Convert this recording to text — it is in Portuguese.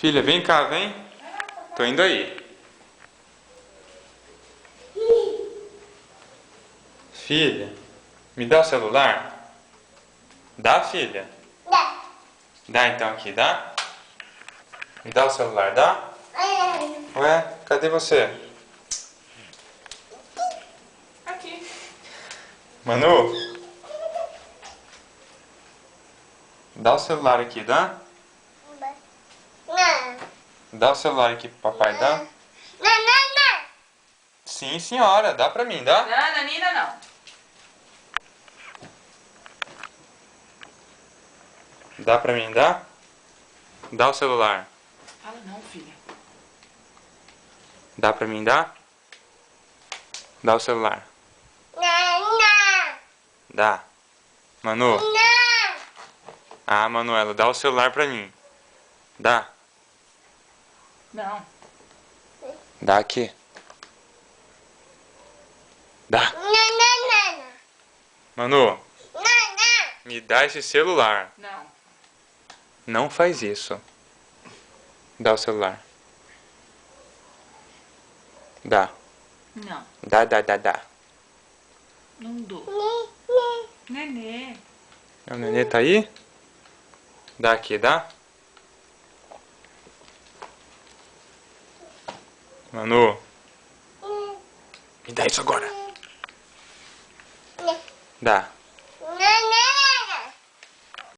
Filha, vem cá, vem. Tô indo aí. Filha, me dá o celular? Dá, filha? Dá. Dá então aqui, dá? Me dá o celular, dá? Ué, cadê você? Aqui. Manu? Dá o celular aqui, dá? Não. Dá o celular aqui pro papai, dá? Não. Sim, senhora, dá pra mim, dá? Não, Nanina, não. Dá pra mim, dá? Dá o celular. Fala não, filha. Dá pra mim, dá? Dá o celular. Não. Dá. Manu? Não. Ah, Manuela, dá o celular pra mim. Dá. Não. Dá aqui. Dá. Não. Manu, Não. me dá esse celular. Não. Não faz isso. Dá o celular. Dá. Não. Dá. Não dou. Nenê. O nenê tá aí? Dá aqui, dá? Manu, me dá isso agora. Dá.